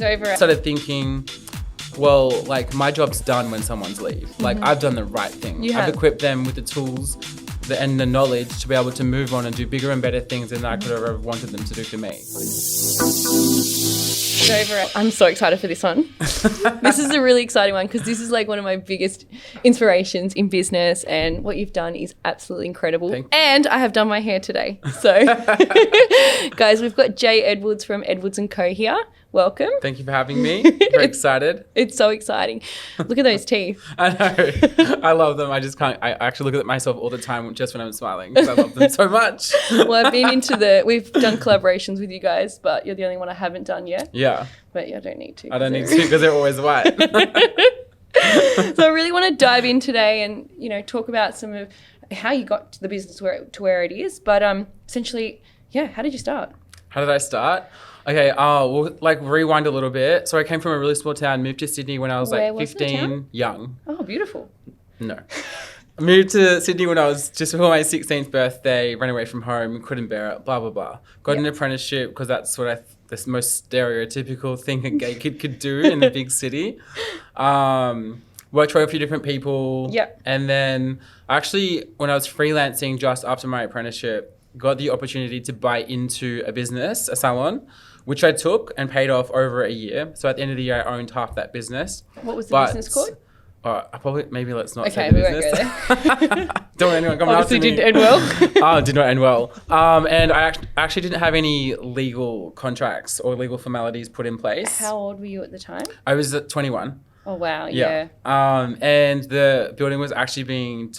I started thinking, well, like my job's done when someone's leave. Like I've done the right thing. I've equipped them with the tools and the knowledge to be able to move on and do bigger and better things than I could have ever wanted them to do for me. I'm so excited for this one. This is a really exciting one because this is like one of my biggest inspirations in business, and what you've done is absolutely incredible. And I have done my hair today. So guys, we've got Jaye Edwards from Edwards & Co here. Welcome. Thank you for having me. Very excited. It's so exciting. Look at those teeth. I know. I love them. I just can't. I actually look at myself all the time just when I'm smiling because I love them so much. Well, I've been we've done collaborations with you guys, but you're the only one I haven't done yet. Yeah. But yeah, I don't need to. I don't need to because they're always white. So I really want to dive in today and, talk about some of how you got to the business to where it is. But essentially, how did you start? How did I start? Okay, we'll like rewind a little bit. So I came from a really small town, moved to Sydney when I was Where like was the 15, town? young. Oh, beautiful. No. I moved to Sydney when I was just before my 16th birthday, ran away from home, couldn't bear it, blah, blah, blah. Got an apprenticeship because that's what the most stereotypical thing a gay kid could do in the big city. Worked for a few different people. Yep. And then actually when I was freelancing just after my apprenticeship, got the opportunity to buy into a business, a salon, which I took and paid off over a year. So at the end of the year, I owned half that business. What was the business called? Maybe let's not say Okay, the we won't business. go there. Don't want anyone coming after me. Obviously didn't end well. Did not end well. And I actually didn't have any legal contracts or legal formalities put in place. How old were you at the time? I was at 21. Oh, wow, yeah. And the building was actually being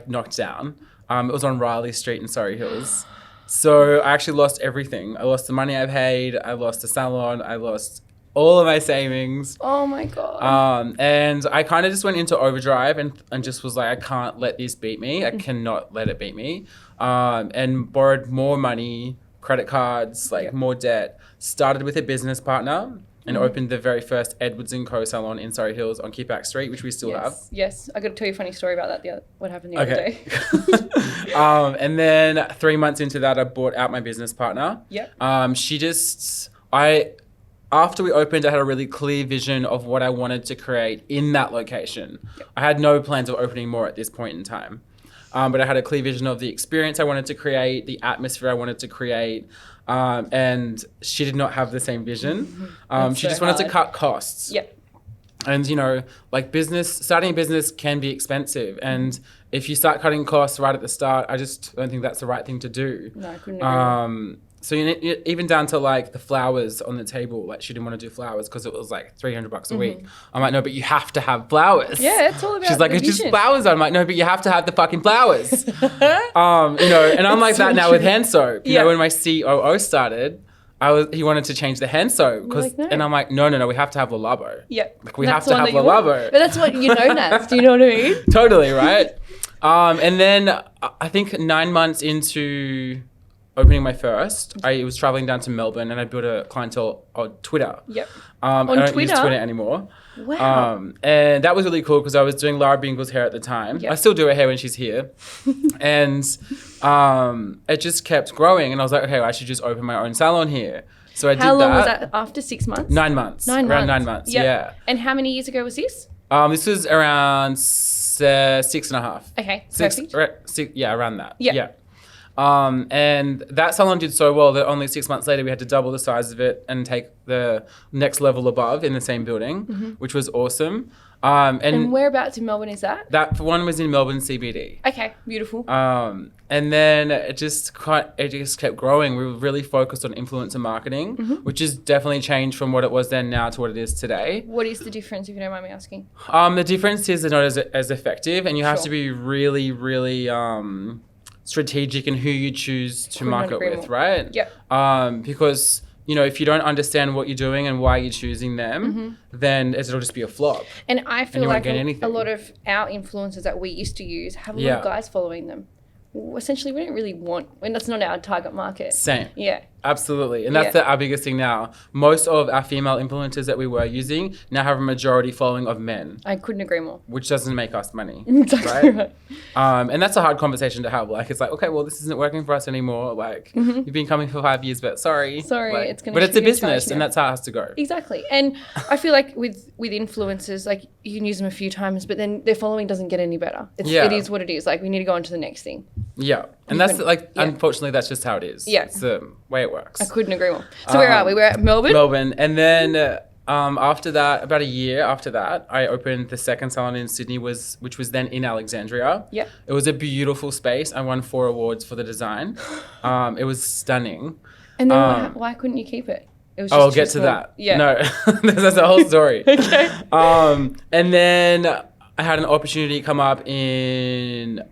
knocked down. It was on Riley Street in Surrey Hills. So I actually lost everything. I lost the money I paid. I lost the salon. I lost all of my savings. Oh my God. And I kind of just went into overdrive and just was like, I can't let this beat me. I cannot let it beat me. And borrowed more money, credit cards, more debt. Started with a business partner and opened the very first Edwards & Co salon in Surrey Hills on Keepback Street, which we still have. Yes, I got to tell you a funny story about that. What happened the other day. And then 3 months into that, I bought out my business partner. Yep. After we opened, I had a really clear vision of what I wanted to create in that location. Yep. I had no plans of opening more at this point in time. But I had a clear vision of the experience I wanted to create, the atmosphere I wanted to create. And she did not have the same vision. She just wanted to cut costs. Yep. And, starting a business can be expensive. And if you start cutting costs right at the start, I just don't think that's the right thing to do. No, I couldn't agree. So even down to the flowers on the table, she didn't want to do flowers because it was $300 a week. I'm like, no, but you have to have flowers. Yeah, it's all about. She's like, it's just flowers. I'm like, no, but you have to have the fucking flowers. And I'm like that now with hand soap. You know, when my COO started, he wanted to change the hand soap and I'm like, no, we have to have Le Labo. Yeah, we have to have Le Labo. But that's what you know, Nats. Do you know what I mean? Totally, right? And then I think 9 months into opening my first, I was traveling down to Melbourne and I built a clientele on Twitter. Yep. I don't use Twitter anymore. Wow. And that was really cool because I was doing Lara Bingle's hair at the time. Yep. I still do her hair when she's here. And it just kept growing and I was like, okay, I should just open my own salon here. So I did that. How long was that? After 6 months? 9 months. Around 9 months, yep. Yeah. And how many years ago was this? This was around 6.5. Okay, perfect. Around that. Yep. Yeah. And that salon did so well that only 6 months later we had to double the size of it and take the next level above in the same building, which was awesome. And whereabouts in Melbourne is that? That one was in Melbourne CBD. Okay, beautiful. And then it just kept growing. We were really focused on influencer marketing, which has definitely changed from what it was then now to what it is today. What is the difference, if you don't mind me asking? The difference is they're not as effective, and you have to be really, really strategic in who you choose to market with, right? Yep. Because if you don't understand what you're doing and why you're choosing them, then it'll just be a flop. And I feel like a lot of our influencers that we used to use have a lot of guys following them. Essentially, we don't really want, and that's not our target market. Same. Yeah. Absolutely. And that's our biggest thing now. Most of our female influencers that we were using now have a majority following of men. I couldn't agree more. Which doesn't make us money. Exactly right. And that's a hard conversation to have. Like, it's like, okay, well, this isn't working for us anymore. Like, you've been coming for 5 years, but sorry. Like, it's going to. But it's a business, and that's how it has to go. Exactly. And I feel like with influencers, like, you can use them a few times, but then their following doesn't get any better. It is what it is. Like, we need to go on to the next thing. Yeah. And unfortunately, that's just how it is. Yeah. It's the way it works. I couldn't agree more. So where are we? We're at Melbourne? Melbourne. And then after that, about a year after that, I opened the second salon in Sydney, which was then in Alexandria. Yeah. It was a beautiful space. I won 4 awards for the design. It was stunning. And then why couldn't you keep it? It was just I'll get to that. Yeah. No, that's a whole story. Okay. And then I had an opportunity come up in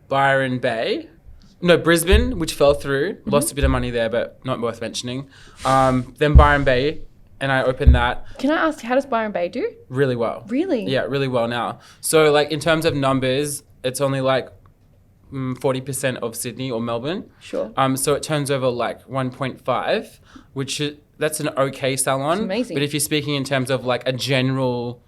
Brisbane, which fell through. Lost a bit of money there, but not worth mentioning. Then Byron Bay, and I opened that. Can I ask, how does Byron Bay do? Really well. Really? Yeah, really well now. So, like, in terms of numbers, it's only like 40% of Sydney or Melbourne. Sure. So it turns over like 1.5, that's an okay salon. That's amazing. But if you're speaking in terms of like a general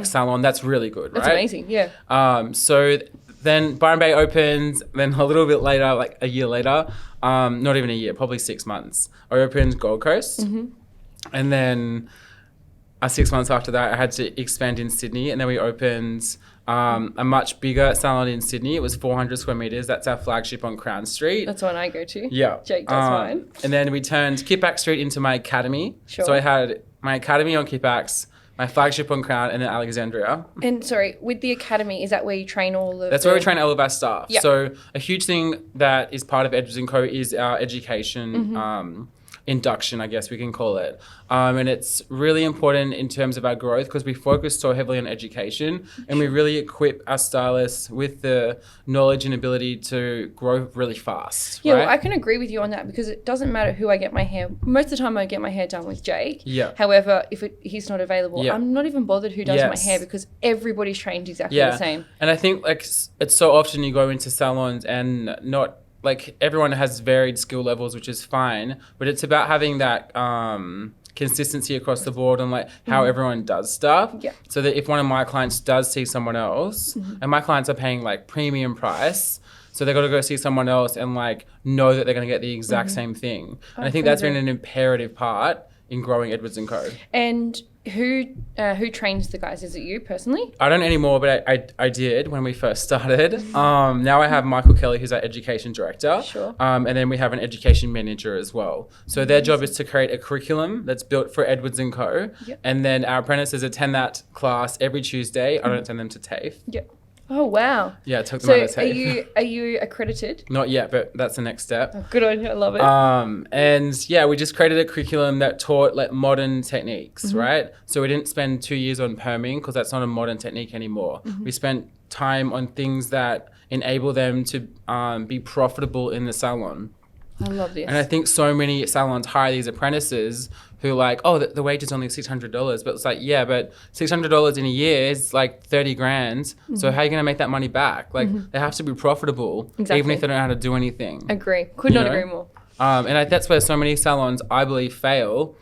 salon, that's really good, right? That's amazing, yeah. So then Byron Bay opens, then a little bit later, like a year later, not even a year, probably 6 months, I opened Gold Coast. And then 6 months after that, I had to expand in Sydney, and then we opened a much bigger salon in Sydney. It was 400 square meters. That's our flagship on Crown Street. That's the one I go to. Yeah. Jake does mine. And then we turned Kippax Street into my academy. Sure. So I had my academy on Kippax, my flagship on Crown, and then Alexandria. And sorry, with the academy, is that where you train all of That's where we train all of our staff. Yep. So a huge thing that is part of Edwards & Co. is our education induction, I guess we can call it. And it's really important in terms of our growth because we focus so heavily on education and we really equip our stylists with the knowledge and ability to grow really fast. Yeah, right? well, I can agree with you on that because it doesn't matter who I get my hair. Most of the time I get my hair done with Jake. Yeah. However, if he's not available, I'm not even bothered who does my hair because everybody's trained exactly the same. And I think like it's so often you go into salons and not like everyone has varied skill levels, which is fine, but it's about having that consistency across the board on like how everyone does stuff. Yeah. So that if one of my clients does see someone else, and my clients are paying like premium price, so they've got to go see someone else and like know that they're going to get the exact same thing. And I think that's been an imperative part in growing Edwards & Co. And who trains the guys? Is it you personally? I don't anymore, but I did when we first started. Now I have Michael Kelly, who's our education director. Sure. And then we have an education manager as well. So their job is to create a curriculum that's built for Edwards & Co. Yep. And then our apprentices attend that class every Tuesday. I don't send them to TAFE. Yep. Oh, wow. Yeah, I took them out of TAFE. Are you accredited? Not yet, but that's the next step. Oh, good on you. I love it. And yeah, we just created a curriculum that taught like modern techniques, right? So we didn't spend 2 years on perming because that's not a modern technique anymore. We spent time on things that enable them to be profitable in the salon. I love this. And I think so many salons hire these apprentices who like, oh, the wage is only $600. But it's like, yeah, but $600 in a year is like 30 grand. So how are you going to make that money back? Like they have to be profitable, even if they don't know how to do anything. Agree. Could not agree more. And that's where so many salons, I believe, fail.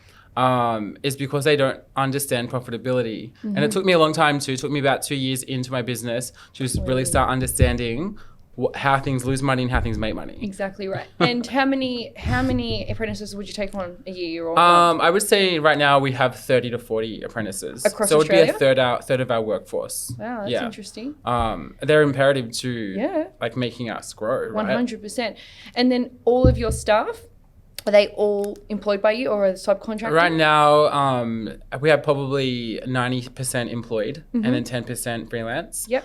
Is because they don't understand profitability. And it took me a long time too. It took me about 2 years into my business to just really start understanding how things lose money and how things make money. Exactly right. And how many apprentices would you take on a year or I would say right now we have 30 to 40 apprentices. Across so Australia? it would be a third of our workforce. Wow, that's interesting. They're imperative to like making us grow, right? 100%. And then all of your staff, are they all employed by you or are they subcontracted? Right now, we have probably 90% employed and then 10% freelance. Yep.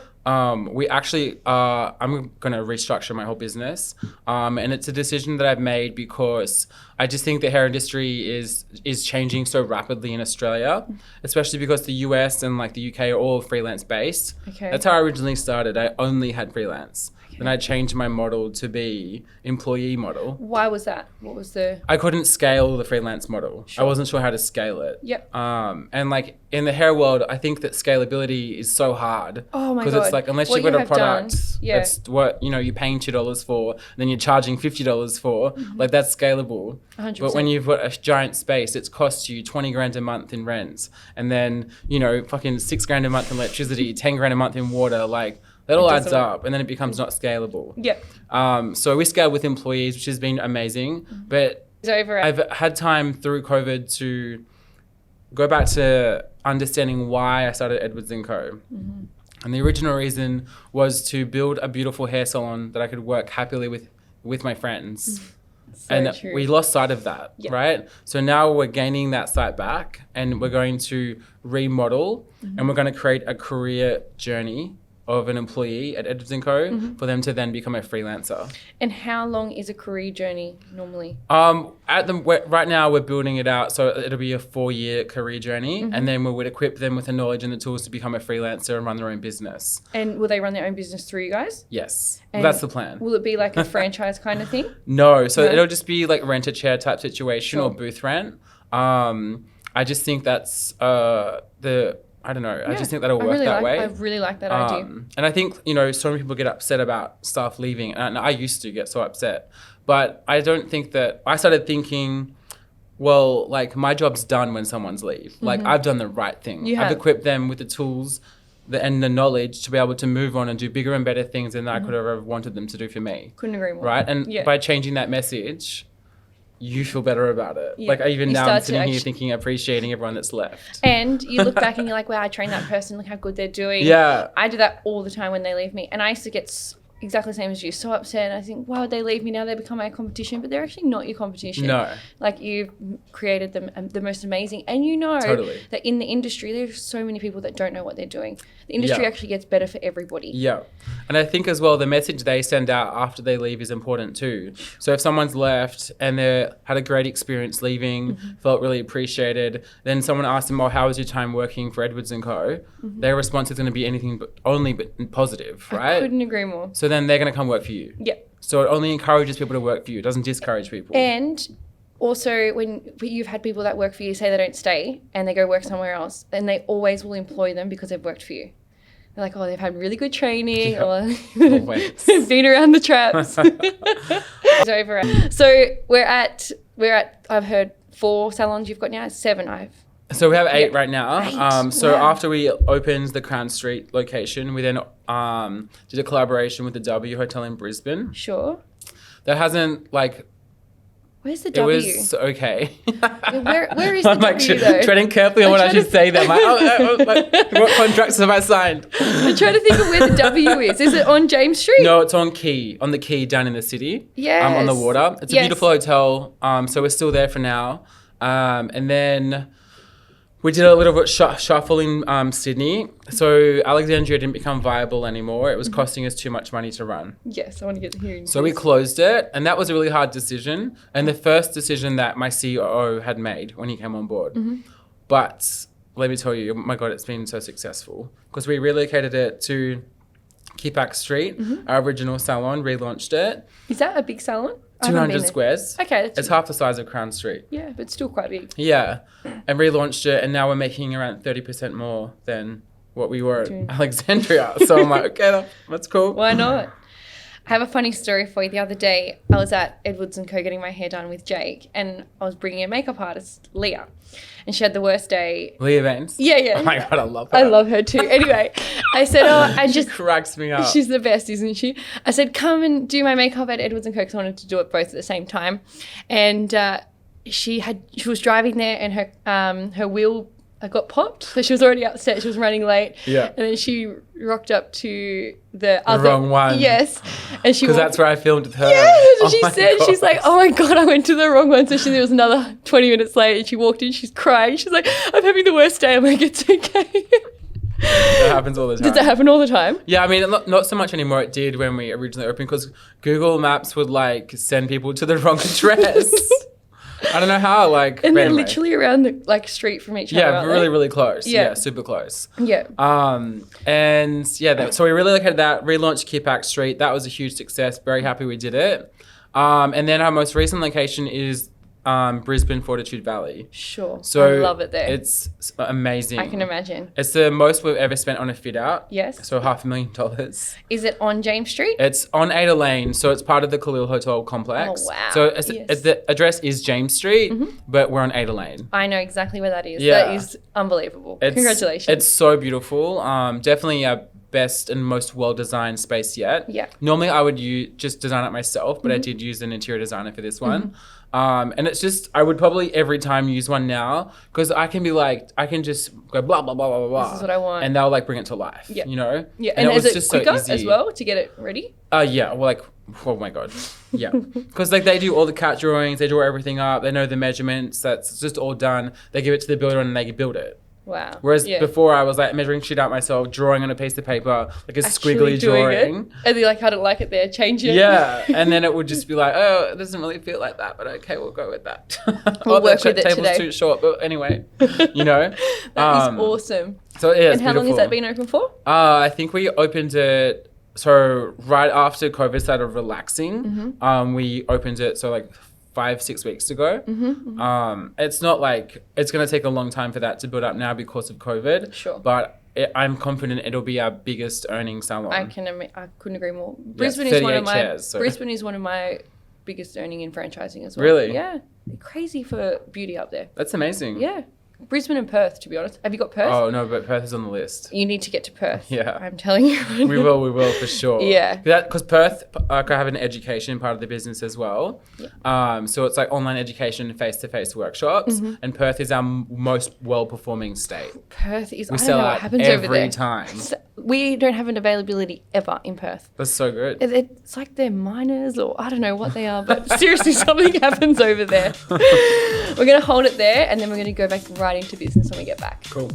We actually, I'm going to restructure my whole business. And it's a decision that I've made because I just think the hair industry is changing so rapidly in Australia, especially because the US and like the UK are all freelance based. Okay. That's how I originally started. I only had freelance. then I changed my model to be employee model. Why was that? What was the... I couldn't scale the freelance model. Sure. I wasn't sure how to scale it. Yep. And like in the hair world, I think that scalability is so hard. Oh my God. Because it's like, unless you've got a product yeah. that's what, you know, you're paying $2 for, then you're charging $50 for, like that's scalable. 100%. But when you've got a giant space, it's cost you 20 grand a month in rents, and then, you know, fucking 6 grand a month in electricity, 10 grand a month in water, like that all adds up, and then it becomes not scalable. Yeah. So we scaled with employees, which has been amazing, but I've had time through COVID to go back to understanding why I started Edwards & Co. And the original reason was to build a beautiful hair salon that I could work happily with my friends. So true. We lost sight of that, right? So now we're gaining that sight back, and we're going to remodel, and we're going to create a career journey of an employee at Edwards & Co. For them to then become a freelancer. And how long is a career journey normally? Right now we're building it out, so it'll be a 4-year career journey, and then we would equip them with the knowledge and the tools to become a freelancer and run their own business. And will they run their own business through you guys? Yes, that's the plan. Will it be like a franchise kind of thing? No, it'll just be like rent a chair type situation or booth rent. I just think that's I don't know. I just think that'll work that way. I really like that idea. And I think, you know, so many people get upset about staff leaving. And I used to get so upset. But I don't think that... I started thinking, well, like, my job's done when someone's leave. Like, I've done the right thing. I've equipped them with the tools and the knowledge to be able to move on and do bigger and better things than I could have ever wanted them to do for me. Couldn't agree more. Right? And by changing that message... you feel better about it. Like even now I'm sitting here thinking, appreciating everyone that's left. And you look back and you're like, wow, I trained that person. Look how good they're doing. Yeah. I do that all the time when they leave me. And I used to get exactly the same as you, so upset. I think, why would they leave me now? They become my competition. But they're actually not your competition. No. Like you've created them the most amazing. And you know that in the industry, there's so many people that don't know what they're doing. The industry actually gets better for everybody. Yeah. And I think as well, the message they send out after they leave is important too. So if someone's left and they had a great experience leaving, felt really appreciated, then someone asks them, oh, how was your time working for Edwards & Co.? Their response is going to be anything but positive, right? I couldn't agree more. So then they're going to come work for you. Yeah. So it only encourages people to work for you. It doesn't discourage people. And also when you've had people that work for you say they don't stay and they go work somewhere else, then they always will employ them because they've worked for you. They're like, oh, they've had really good training or they've been around the traps. It's over. So we're at, I've heard 4 salons you've got now, 7 So we have 8 right now. 8. After we opened the Crown Street location, we then did a collaboration with the W Hotel in Brisbane. Sure. That hasn't Where's the W? It was okay. Where is the I'm W though? treading carefully on what I should say there. What contracts have I signed? I'm trying to think of where the W is. Is it on James Street? No, it's on the Quay down in the city. Yes. On the water. It's a beautiful hotel. So we're still there for now. And then we did a little bit shuffle in Sydney. So Alexandria didn't become viable anymore. It was costing us too much money to run. Yes, I want to get to hearing. So we closed it, and that was a really hard decision, and the first decision that my COO had made when he came on board. But let me tell you, oh my God, it's been so successful because we relocated it to Keepak Street, our original salon, relaunched it. Is that a big salon? 200 squares. Okay. It's half the size of Crown Street. Yeah, but still quite big. Yeah. And relaunched it, and now we're making around 30% more than what we were at Alexandria. So I'm like, okay, that's cool. Why not? I have a funny story for you. The other day, I was at Edwards & Co. getting my hair done with Jake, and I was bringing a makeup artist, Leah, and she had the worst day. Leah Vance? Yeah. Oh my God, I love her. I love her too. Anyway, I said, she cracks me up. She's the best, isn't she? I said, come and do my makeup at Edwards & Co. because I wanted to do it both at the same time. And she was driving there, and her wheel got popped, so she was already upset. She was running late. Yeah. And then she rocked up to the wrong one. Yes. And she because that's where I filmed with her. Yeah, that's what she said. God. She's like, oh my God, I went to the wrong one. So there was another 20 minutes late, and she walked in, she's crying. She's like, I'm having the worst day. I'm like, it's okay. That happens all the time. Does that happen all the time? Yeah, I mean, not so much anymore. It did when we originally opened because Google Maps would send people to the wrong address. I don't know how, like. And they're anyway. literally around the like street from each other. Yeah, aren't really, they? really close. Yeah. Yeah, super close. Yeah. And yeah, so we really looked at that, relaunched Kipak Street. That was a huge success. Very happy we did it. And then our most recent location is Brisbane Fortitude Valley. Sure. So I love it there. It's amazing. I can imagine. It's the most we've ever spent on a fit out. Yes. So $500,000. Is it on James Street? It's on Ada Lane, so it's part of the Khalil Hotel complex. Oh, wow. So Yes. the address is James Street, but we're on Ada Lane. I know exactly where that is. Yeah. That is unbelievable. It's, Congratulations. It's so beautiful. Definitely our best and most well-designed space yet. Yeah. Normally I would just design it myself, but I did use an interior designer for this one. And it's just, I would probably every time use one now because I can just go blah, blah, blah, blah, blah. This is what I want. And they'll like bring it to life, Yeah. you know? Yeah. And it is was it just so quicker easy. as well to get it ready? Yeah. Well, like, oh my God. Yeah. Because like they do all the cat drawings, they draw everything up, they know the measurements, that's just all done. They give it to the builder and they build it. Wow. Whereas Yeah. before I was like measuring shit out myself, drawing on a piece of paper, like a Actually squiggly doing drawing. it. And they like, I don't like it there, change it. Yeah. And then it would just be like, oh, it doesn't really feel like that, but okay, we'll go with that. We'll work the with it table's today. too short, but anyway, you know. That is awesome. So yeah, it's And how long has beautiful. that been open for? I think we opened it, so right after COVID started relaxing, we opened it, so like 5-6 weeks ago. It's not like it's going to take a long time for that to build up now because of COVID. Sure. But I'm confident it'll be our biggest earning salon. I couldn't agree more. Yes, Brisbane is one of 38 my chairs, so. Brisbane is one of my biggest earning in franchising as well. Really? Yeah. They're crazy for beauty up there. That's amazing. Yeah. Brisbane and Perth, to be honest. Have you got Perth? Oh, no, but Perth is on the list. You need to get to Perth. Yeah. I'm telling you. We will for sure. Yeah. Because Perth, I have an education part of the business as well. Yeah. So it's like online education, face-to-face workshops. And Perth is our most well-performing state. Perth is, We I don't sell know what out happens over there. every time. We don't have an availability ever in Perth. That's so good. It's like they're miners or I don't know what they are, but seriously, something happens over there. We're going to hold it there and then we're going to go back right into business when we get back. Cool.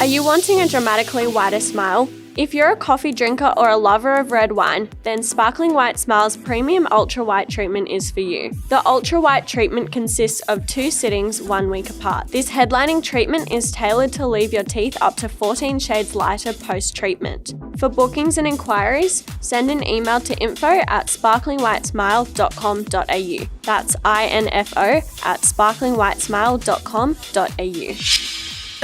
Are you wanting a dramatically whiter smile? If you're a coffee drinker or a lover of red wine, then Sparkling White Smile's Premium Ultra White treatment is for you. The Ultra White treatment consists of 2 sittings 1 week apart. This headlining treatment is tailored to leave your teeth up to 14 shades lighter post-treatment. For bookings and inquiries, send an email to info@sparklingwhitesmile.com.au. That's info@sparklingwhitesmile.com.au.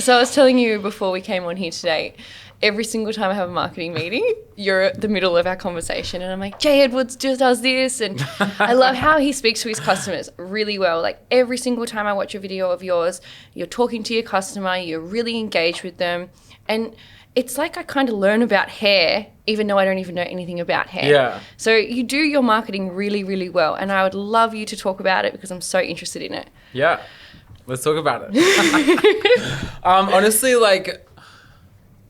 So I was telling you before we came on here today, every single time I have a marketing meeting, you're at the middle of our conversation and I'm like, Jaye Edwards just does this. And I love how he speaks to his customers really well. Like every single time I watch a video of yours, you're talking to your customer, you're really engaged with them. And it's like I kind of learn about hair, even though I don't even know anything about hair. Yeah. So you do your marketing really, really well. And I would love you to talk about it because I'm so interested in it. Yeah. Let's talk about it. Honestly, like,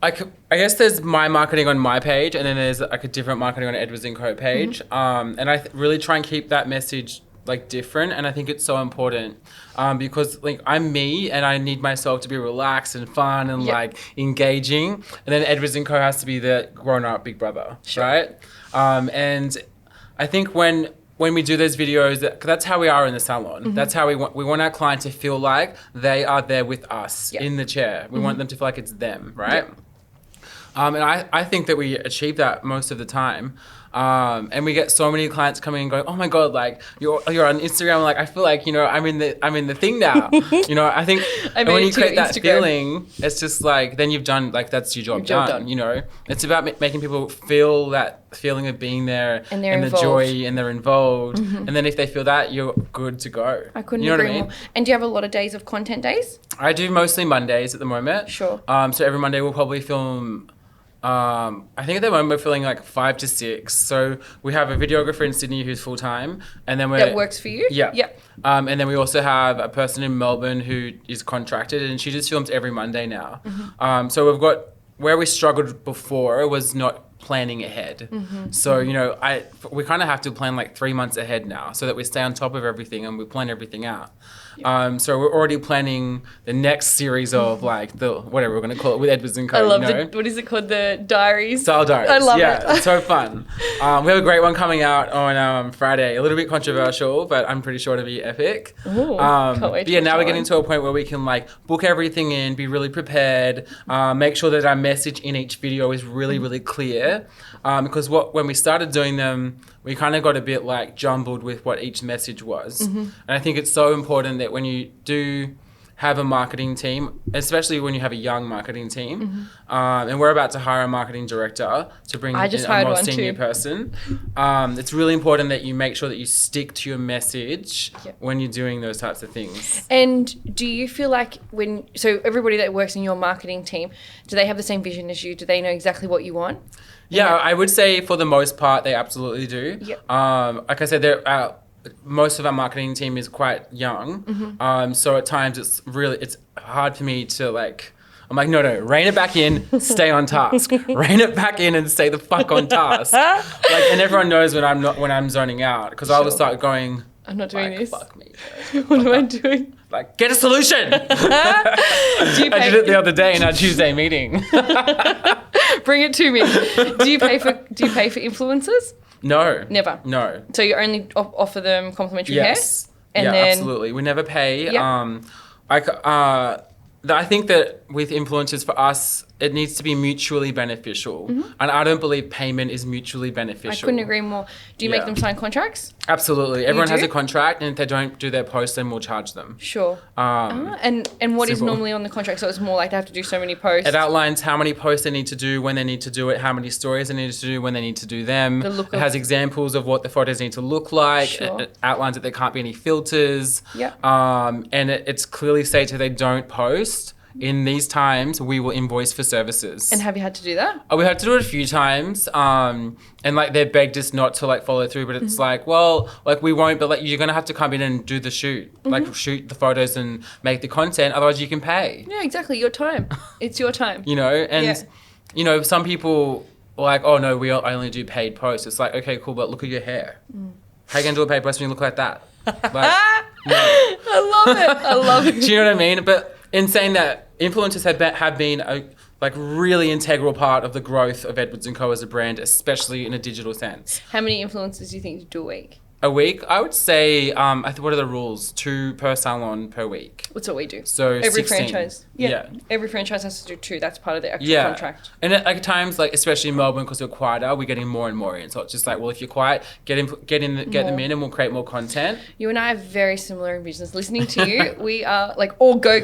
I guess there's my marketing on my page and then there's like a different marketing on Edwards & Co page. And I really try and keep that message like different. And I think it's so important because like I'm me and I need myself to be relaxed and fun and like engaging. And then Edwards & Co has to be the grown up big brother, right? And I think when we do those videos, that's how we are in the salon. That's how we want our client to feel like they are there with us in the chair. We want them to feel like it's them, right? And I think that we achieve that most of the time. And we get so many clients coming and going, oh my God, like you're on Instagram, like I feel like, you know, I'm in the thing now. You know, I think when you create that feeling, it's just like, then you've done, like that's your job done, you know. It's about making people feel that feeling of being there and they're the involved. Joy and they're involved. And then if they feel that, you're good to go. I couldn't you know agree what I mean? more. And do you have a lot of days of content days? I do mostly Mondays at the moment. Sure. So every Monday we'll probably film. I think at the moment we're filming like 5 to 6. So we have a videographer in Sydney who's full time, and then That works for you? Yeah. Yep. And then we also have a person in Melbourne who is contracted, and she just films every Monday now. So we've got where we struggled before was not planning ahead. So, you know, we kind of have to plan like 3 months ahead now so that we stay on top of everything and we plan everything out. So we're already planning the next series of like the whatever we're going to call it with Edwards & Co. I love you know? what is it called? The diaries? Style diaries. I love it. It's so fun. We have a great one coming out on Friday. A little bit controversial, but I'm pretty sure it'll be epic. Ooh, can't wait but yeah, to now try we're getting to a point where we can like book everything in, be really prepared, make sure that our message in each video is really, really clear. Because when we started doing them, we kind of got a bit like jumbled with what each message was. And I think it's so important that when you do have a marketing team, especially when you have a young marketing team, and we're about to hire a marketing director to bring in a more senior person. It's really important that you make sure that you stick to your message when you're doing those types of things. And do you feel like so everybody that works in your marketing team, do they have the same vision as you? Do they know exactly what you want? Yeah, I would say for the most part, they absolutely do. Yep. Like I said, most of our marketing team is quite young. So at times it's hard for me to like, I'm like, no, rein it back in, stay on task. Rein it back in and stay the fuck on task. And everyone knows when I'm zoning out because I will start going, I'm not doing this. Fuck me. What am I doing? Like, get a solution. I did it the other day in our Tuesday meeting. Bring it to me. Do you pay for influencers? No. Never? No. So you only offer them complimentary hair? Yes. And then, absolutely. We never pay. Yep. I think that with influencers, for us, it needs to be mutually beneficial. And I don't believe payment is mutually beneficial. I couldn't agree more. Do you make them sign contracts? Absolutely. Everyone has a contract, and if they don't do their post, then we'll charge them. Sure. And what is normally on the contract? So it's more like they have to do so many posts? It outlines how many posts they need to do, when they need to do it, how many stories they need to do, when they need to do them. It has examples of what the photos need to look like. Sure. It outlines that there can't be any filters. Yep. And it's clearly stated if they don't post, in these times, we will invoice for services. And have you had to do that? We had to do it a few times. And like they begged us not to like follow through, but it's like, well, like we won't, but like you're going to have to come in and do the shoot, like shoot the photos and make the content. Otherwise you can pay. Yeah, exactly. Your time. It's your time. You know, and you know, some people are like, oh no, I only do paid posts. It's like, okay, cool, but look at your hair. How are you going to do a paid post when you look like that? Like, no. I love it. Do you know what I mean? But in saying that, influencers have been a really integral part of the growth of Edwards & Co. as a brand, especially in a digital sense. How many influencers do you think you do a week? A week? I would say, what are the rules? 2 per salon per week. That's what we do. So every 16. Franchise. Yeah. Every franchise has to do 2. That's part of their actual contract. And at times, like especially in Melbourne, because we're quieter, we're getting more and more in. So it's just like, well, if you're quiet, get them in, and we'll create more content. You and I are very similar in business. Listening to you, we are like all go.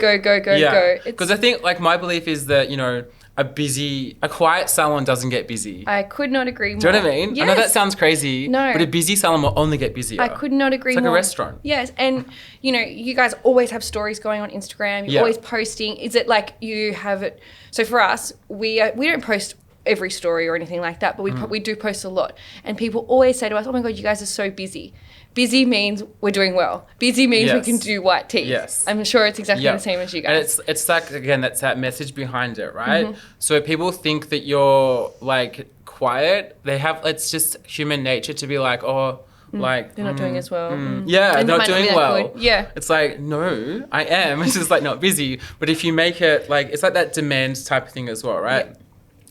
Because I think like my belief is that, you know, a quiet salon doesn't get busy. I could not agree more. Do you know what I mean? Yes. I know that sounds crazy, no, but a busy salon will only get busier. I could not agree more. It's like a restaurant. Yes, and you know, you guys always have stories going on Instagram. You're always posting. Is it like you have it? So for us, we don't post every story or anything like that, but we do post a lot. And people always say to us, oh my God, you guys are so busy. Busy means we're doing well. Busy means we can do white teeth. Yes. I'm sure it's exactly the same as you guys. And it's like, again, that's that message behind it, right? So if people think that you're like quiet, it's just human nature to be like, oh, like they're not doing as well. Yeah, and not doing well. Good. Yeah. It's like, no, I am. It's just like not busy. But if you make it like, it's like that demand type of thing as well, right? Yeah.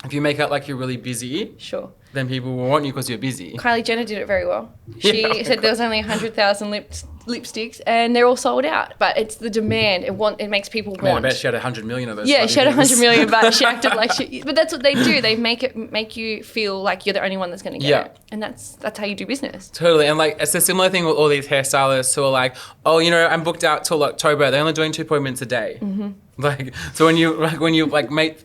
If you make out like you're really busy, sure, then people will want you because you're busy. Kylie Jenner did it very well. She said there was only 100,000 lipsticks and they're all sold out. But it's the demand. It makes people want. I bet she had 100 million of those. Yeah, she had 100 million, but she acted like she. But that's what they do. They make you feel like you're the only one that's going to get it, and that's how you do business. Totally, and like it's a similar thing with all these hairstylists who are like, oh, you know, I'm booked out till October. They're only doing 2 appointments a day. Like, so when you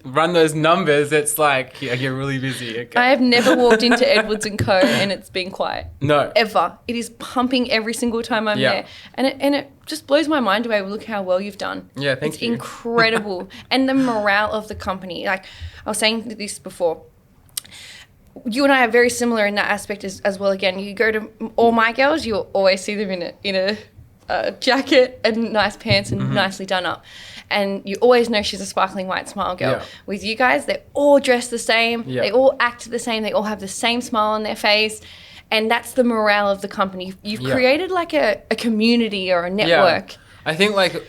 run those numbers, it's like you're really busy. Okay. I have never walked into Edwards & Co. and it's been quiet. No. Ever. It is pumping every single time I'm there. And it just blows my mind away. Look how well you've done. Yeah, thank you. It's incredible. And the morale of the company. Like, I was saying this before. You and I are very similar in that aspect as well. Again, you go to all my girls, you'll always see them in a jacket and nice pants and nicely done up. And you always know she's a sparkling white smile girl. Yeah. With you guys, they're all dressed the same. Yeah. They all act the same. They all have the same smile on their face. And that's the morale of the company. You've created like a community or a network. Yeah. I think like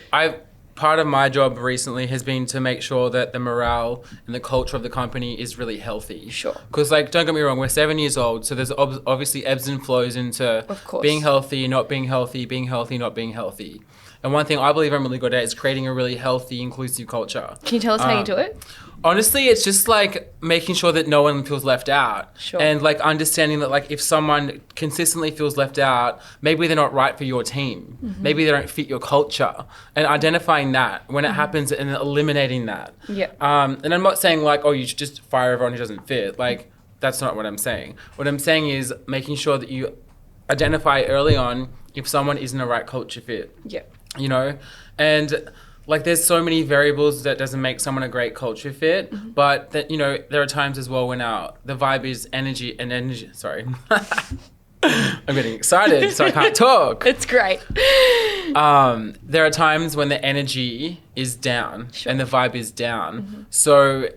part of my job recently has been to make sure that the morale and the culture of the company is really healthy. Sure. Because like, don't get me wrong, we're 7 years old, so there's obviously ebbs and flows into being healthy, not being healthy, not being healthy. And one thing I believe I'm really good at is creating a really healthy, inclusive culture. Can you tell us how you do it? Honestly, it's just like making sure that no one feels left out. Sure. And like understanding that like if someone consistently feels left out, maybe they're not right for your team. Maybe they don't fit your culture. And identifying that when it happens and eliminating that. Yeah. And I'm not saying like, oh, you should just fire everyone who doesn't fit. Like, that's not what I'm saying. What I'm saying is making sure that you identify early on if someone isn't a right culture fit. Yeah. You know? And like there's so many variables that doesn't make someone a great culture fit, but that, you know, there are times as well when the vibe is energy. Sorry. I'm getting excited, so I can't talk. It's great. There are times when the energy is down and the vibe is down. So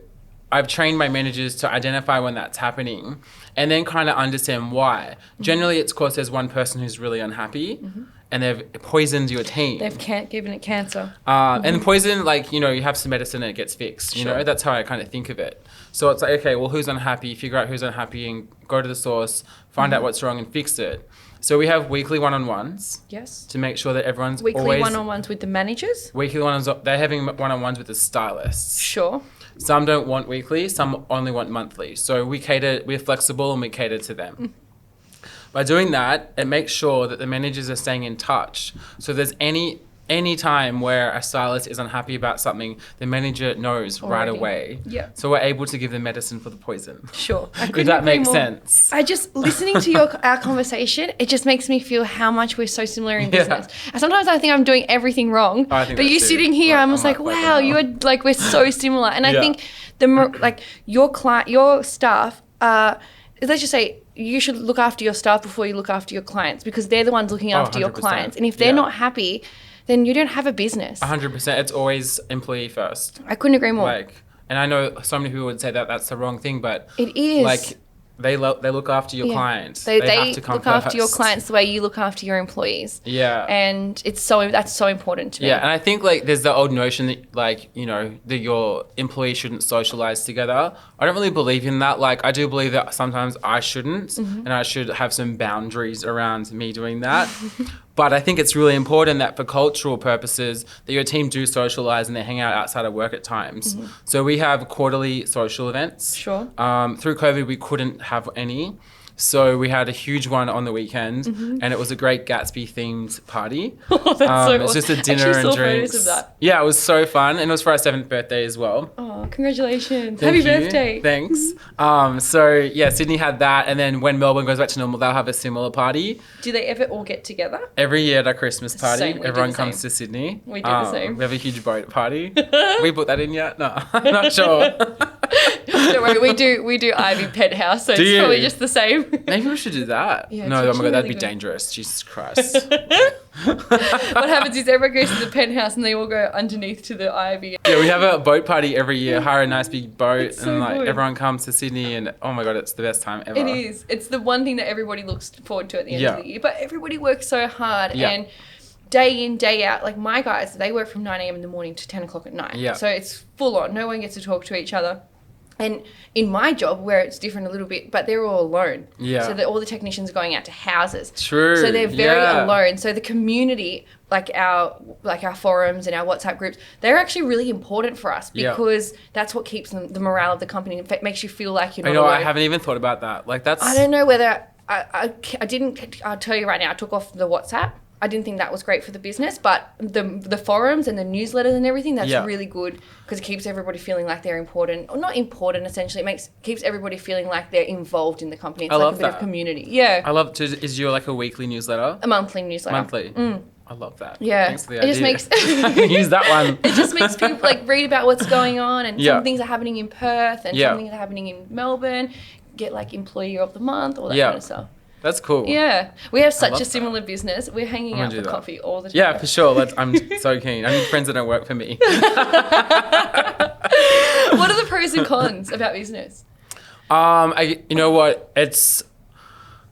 I've trained my managers to identify when that's happening and then kind of understand why. Generally, it's because there's one person who's really unhappy and they've poisoned your team. They've given it cancer. And poison, like, you know, you have some medicine and it gets fixed. You know, that's how I kind of think of it. So it's like, okay, well, who's unhappy? Figure out who's unhappy and go to the source, find out what's wrong and fix it. So we have weekly one-on-ones. Yes. To make sure that everyone's weekly one-on-ones with the managers. Weekly one-on-ones. They're having one-on-ones with the stylists. Sure. Some don't want weekly. Some only want monthly. So we're flexible and we cater to them. By doing that, it makes sure that the managers are staying in touch. So if there's any time where a stylist is unhappy about something, the manager knows right away. Yeah. So we're able to give them medicine for the poison. Sure. If that makes sense. I just, listening to our conversation, it just makes me feel how much we're so similar in business. And sometimes I think I'm doing everything wrong. But you sitting here, I'm just like, wow, you are like, we're so similar. And I think your staff, let's just say, you should look after your staff before you look after your clients because they're the ones looking after your clients. And if they're not happy, then you don't have a business. 100%. It's always employee first. I couldn't agree more. Like, and I know so many people would say that that's the wrong thing, but it is. Like, they look after your clients. They have to come look after first. your clients the way you look after your employees. Yeah. And that's so important to me. Yeah, and I think like there's the old notion that like, you know, that your employees shouldn't socialize together. I don't really believe in that. Like I do believe that sometimes I shouldn't and I should have some boundaries around me doing that. But I think it's really important that for cultural purposes that your team do socialize and they hang out outside of work at times. So we have quarterly social events. Sure. Through COVID, we couldn't have any. So we had a huge one on the weekend and it was a great Gatsby themed party. Oh, that's so It's just a dinner and drinks. Photos of that. Yeah, it was so fun. And it was for our 7th birthday as well. Oh, congratulations. Thank Happy you. birthday. Thanks. So yeah, Sydney had that. And then when Melbourne goes back to normal, they'll have a similar party. Do they ever all get together? Every year at our Christmas party, Same. everyone comes to Sydney. We do the same. We have a huge boat party. We put that in yet? No, I'm not sure. Don't worry, we do Ivy Penthouse, so it's probably just the same. Maybe we should do that. Yeah, no, oh my God, that'd really be good. dangerous. Jesus Christ. What happens is everyone goes to the penthouse and they all go underneath to the Ivy. Yeah, we have a boat party every year, hire a nice big boat, It's so and like good. everyone comes to Sydney, and oh my God, it's the best time ever. It is. It's the one thing that everybody looks forward to at the end of the year. But everybody works so hard and day in, day out. Like my guys, they work from 9 a.m. in the morning to 10 o'clock at night. Yeah. So it's full on. No one gets to talk to each other. And in my job, where it's different a little bit, but they're all alone. Yeah. So all the technicians are going out to houses. True. So they're very alone. So the community, like our forums and our WhatsApp groups, they're actually really important for us because that's what keeps the morale of the company. It makes you feel like you're not alone. I haven't even thought about that. Like that's. I don't know whether I didn't. I'll tell you right now. I took off the WhatsApp. I didn't think that was great for the business, but the forums and the newsletters and everything, that's really good because it keeps everybody feeling like they're important. Or not important, essentially. It keeps everybody feeling like they're involved in the company. It's like a bit of community. Yeah. I love to. Is your like a weekly newsletter? A monthly newsletter. Monthly. I love that. Yeah. Thanks for the idea. Just makes use that one. It just makes people like read about what's going on and some things are happening in Perth and some things are happening in Melbourne. Get like employee of the month, all that kind of stuff. That's cool. Yeah. We have such a that. similar business. We're hanging out for coffee all the time. Yeah, for sure. I'm so keen. I need friends that don't work for me. What are the pros and cons about business? You know what? It's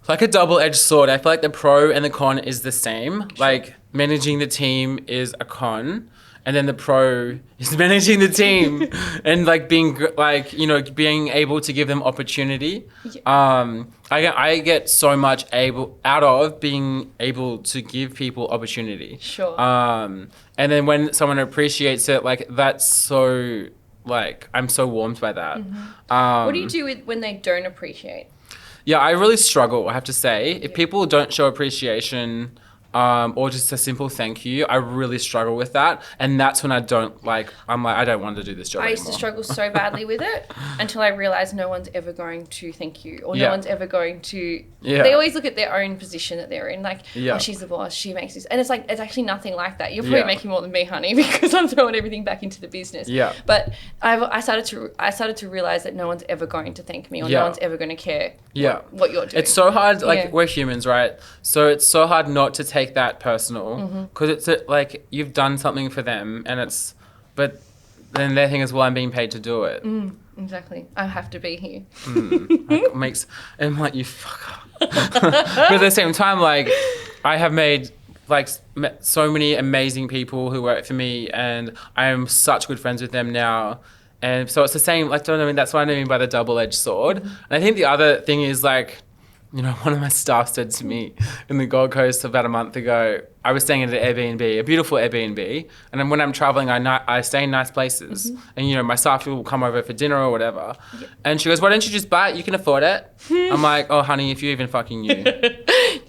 like a double-edged sword. I feel like the pro and the con is the same. Sure. Like managing the team is a con, and then the pro is managing the team and like being like, you know, being able to give them opportunity. Yeah. I get so much out of being able to give people opportunity. Sure. And then when someone appreciates it, like that's so like I'm so warmed by that. Mm-hmm. What do you do when they don't appreciate? Yeah, I really struggle, I have to say. If people don't show appreciation or just a simple thank you, I really struggle with that. And that's when I don't I don't want to do this job anymore. I used to struggle so badly with it until I realized no one's ever going to thank you or no one's ever going to... Yeah. They always look at their own position that they're in, like, oh, she's the boss, she makes this. And it's like, it's actually nothing like that. You're probably making more than me, honey, because I'm throwing everything back into the business. Yeah. But I started to realize that no one's ever going to thank me or no one's ever going to care what you're doing. It's so hard, like, we're humans, right? So it's so hard not to take that personal because it's like you've done something for them but then their thing is, well, I'm being paid to do it. Exactly. I have to be here. I'm like, you fuck up. But at the same time, like, I have made like so many amazing people who work for me, and I am such good friends with them now. And so it's the same, like, that's what I mean by the double-edged sword. And I think the other thing is, like, you know, one of my staff said to me in the Gold Coast about a month ago, I was staying at an Airbnb, a beautiful Airbnb, and then when I'm traveling, I stay in nice places. And, you know, my staff will come over for dinner or whatever. Yeah. And she goes, why don't you just buy it? You can afford it. I'm like, oh, honey, if you even fucking knew.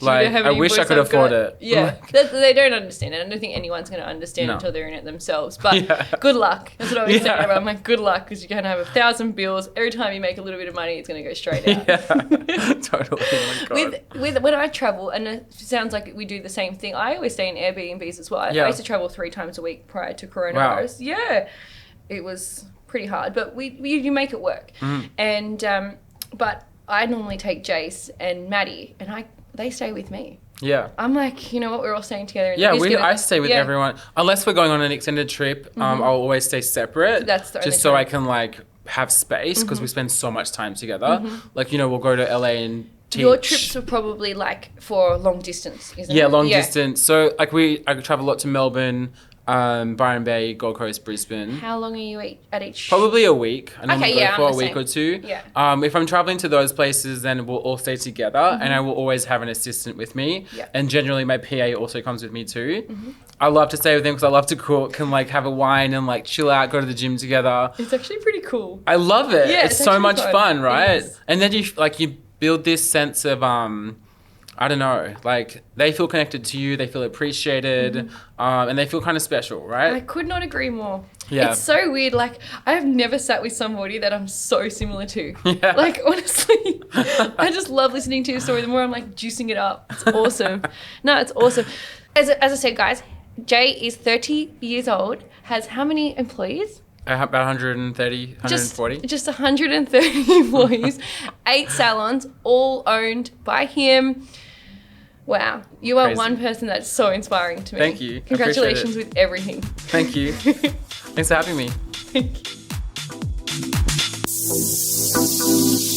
Like, I wish I could afford it. Yeah, they don't understand it. I don't think anyone's going to understand until they're in it themselves. But good luck. That's what I always say. I'm like, good luck, because you're going to have 1,000 bills. Every time you make a little bit of money, it's going to go straight out. Yeah, totally. Oh my God. With when I travel, and it sounds like we do the same thing, I always stay in Airbnbs as well. I used to travel 3 times a week prior to coronavirus. Wow. Yeah, it was pretty hard, but you make it work. And but I normally take Jace and Maddie, and they stay with me. Yeah. I'm like, you know what, we're all staying together. I stay with everyone. Unless we're going on an extended trip, I'll always stay separate. That's the only just so I can like have space, because we spend so much time together. Like, you know, we'll go to LA and teach. Your trips were probably like for long distance, isn't it? Yeah, long distance. So like I travel a lot to Melbourne, Byron Bay, Gold Coast, Brisbane. How long are you at each? Probably a week. I normally go for a week same. or two. Yeah. If I'm traveling to those places, then we'll all stay together, and I will always have an assistant with me. Yeah. And generally my PA also comes with me too. I love to stay with them because I love to cook and like have a wine and like chill out, go to the gym together. It's actually pretty cool. I love it. Yeah, it's so much fun, right? And then you build this sense of I don't know, like they feel connected to you, they feel appreciated, and they feel kind of special, right? I could not agree more. Yeah. It's so weird. Like, I have never sat with somebody that I'm so similar to. Yeah. Like, honestly, I just love listening to your story. The more I'm like juicing it up. It's awesome. No, it's awesome. As I said, guys, Jaye is 30 years old, has how many employees? About 130, 140. Just 130 employees, 8 salons, all owned by him. Wow. You are Crazy. One person that's so inspiring to me. Thank you. Congratulations with everything. Thank you. Thanks for having me. Thank you.